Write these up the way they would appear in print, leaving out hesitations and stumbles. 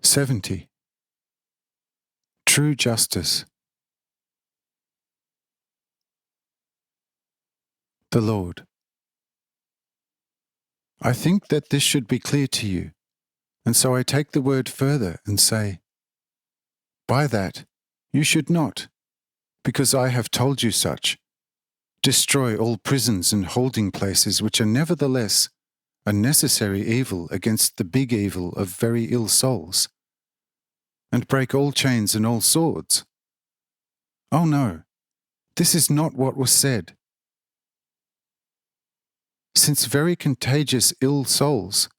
70. True justice. The Lord. I think that this should be clear to you, and so I take the word further and say, by that you should not, because I have told you such, destroy all prisons and holding places which are nevertheless a necessary evil against the big evil of very ill souls, and break all chains and all swords. Oh no, this is not what was said. Since very contagious ill souls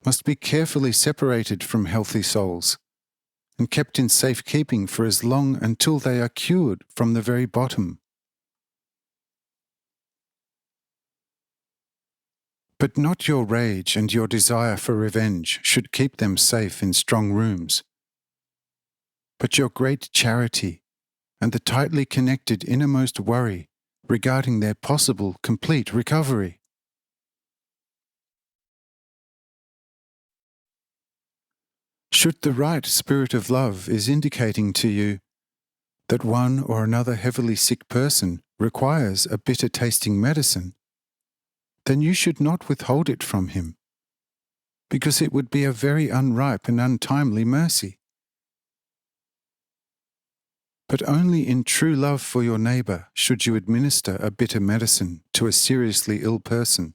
must be carefully separated from healthy souls, and kept in safe keeping for as long until they are cured from the very bottom. But not your rage and your desire for revenge should keep them safe in strong rooms, but your great charity and the tightly connected innermost worry regarding their possible complete recovery. Should the right spirit of love is indicating to you that one or another heavily sick person requires a bitter tasting medicine, then you should not withhold it from him, because it would be a very unripe and untimely mercy. But only in true love for your neighbour should you administer a bitter medicine to a seriously ill person.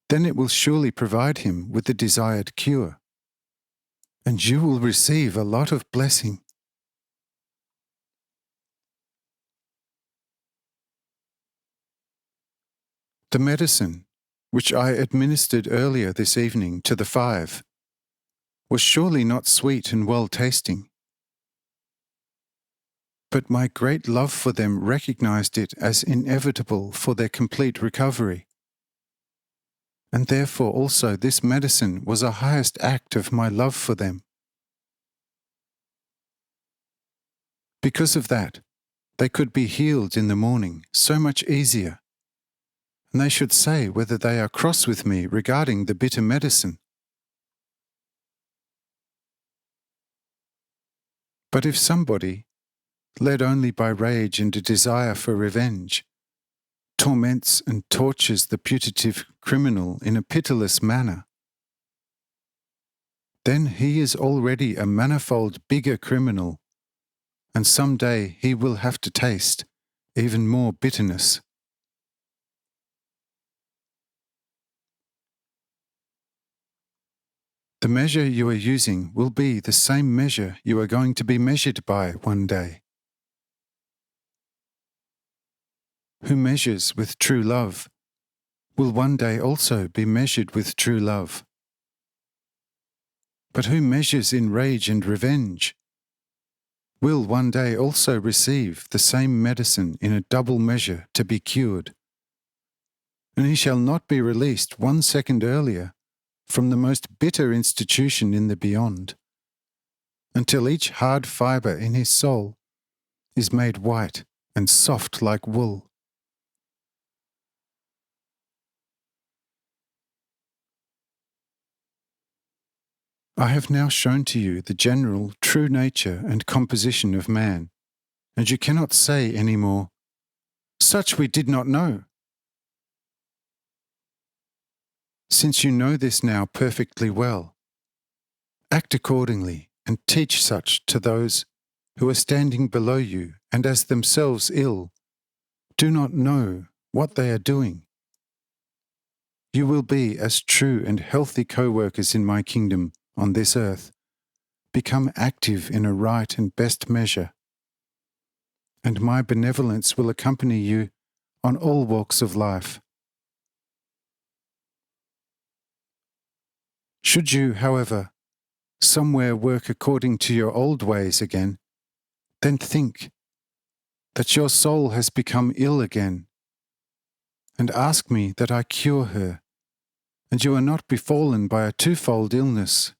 Then it will surely provide him with the desired cure, and you will receive a lot of blessing. The medicine, which I administered earlier this evening to the 5, was surely not sweet and well-tasting. But my great love for them recognized it as inevitable for their complete recovery. And therefore also this medicine was a highest act of my love for them. Because of that, they could be healed in the morning so much easier, and they should say whether they are cross with me regarding the bitter medicine. But if somebody, led only by rage and a desire for revenge, torments and tortures the putative criminal in a pitiless manner, then he is already a manifold bigger criminal, and some day he will have to taste even more bitterness. The measure you are using will be the same measure you are going to be measured by one day. Who measures with true love will one day also be measured with true love. But who measures in rage and revenge will one day also receive the same medicine in a double measure to be cured, and he shall not be released 1 second earlier from the most bitter institution in the beyond, until each hard fibre in his soul is made white and soft like wool. I have now shown to you the general true nature and composition of man, and you cannot say any more, "Such we did not know." Since you know this now perfectly well, act accordingly and teach such to those who are standing below you and as themselves ill, do not know what they are doing. You will be as true and healthy co-workers in my kingdom on this earth, become active in a right and best measure, and my benevolence will accompany you on all walks of life. Should you, however, somewhere work according to your old ways again, then think that your soul has become ill again, and ask me that I cure her, and you are not befallen by a twofold illness.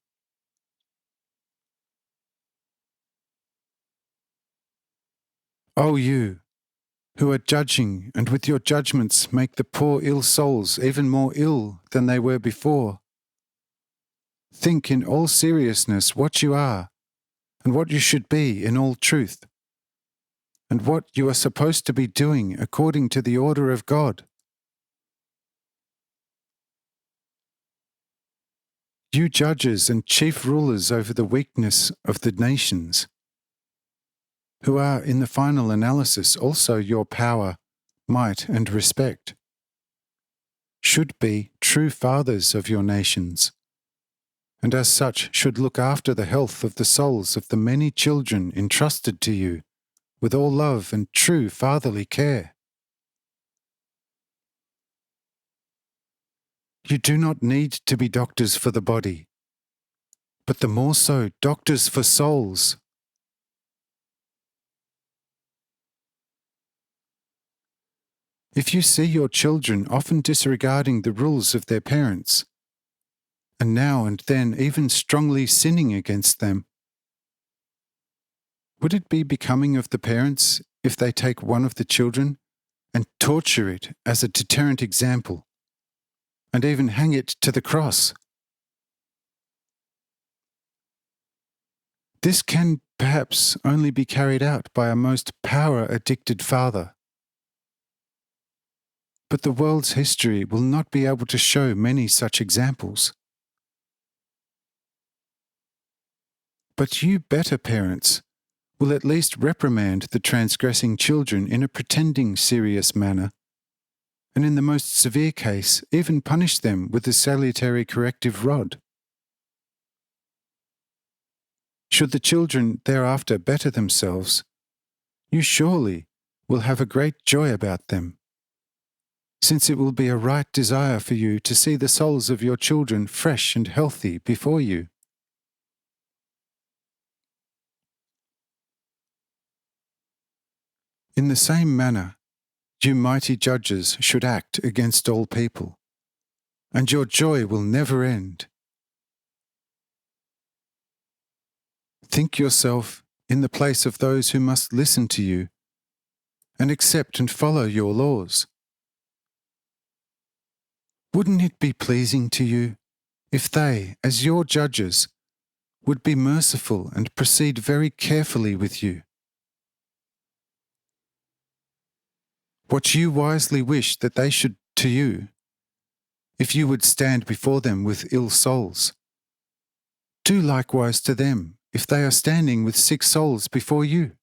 O you, who are judging and with your judgments make the poor ill souls even more ill than they were before, think in all seriousness what you are, and what you should be in all truth, and what you are supposed to be doing according to the order of God. You judges and chief rulers over the weakness of the nations, who are in the final analysis also your power, might, and respect, should be true fathers of your nations, and as such should look after the health of the souls of the many children entrusted to you with all love and true fatherly care. You do not need to be doctors for the body, but the more so doctors for souls. If you see your children often disregarding the rules of their parents, and now and then even strongly sinning against them, would it be becoming of the parents if they take one of the children and torture it as a deterrent example, and even hang it to the cross? This can perhaps only be carried out by a most power-addicted father. But the world's history will not be able to show many such examples. But you better parents will at least reprimand the transgressing children in a pretending serious manner, and in the most severe case even punish them with the salutary corrective rod. Should the children thereafter better themselves, you surely will have a great joy about them, since it will be a right desire for you to see the souls of your children fresh and healthy before you. In the same manner, you mighty judges should act against all people, and your joy will never end. Think yourself in the place of those who must listen to you and accept and follow your laws. Wouldn't it be pleasing to you if they, as your judges, would be merciful and proceed very carefully with you? What you wisely wish that they should to you, if you would stand before them with ill souls, do likewise to them if they are standing with sick souls before you.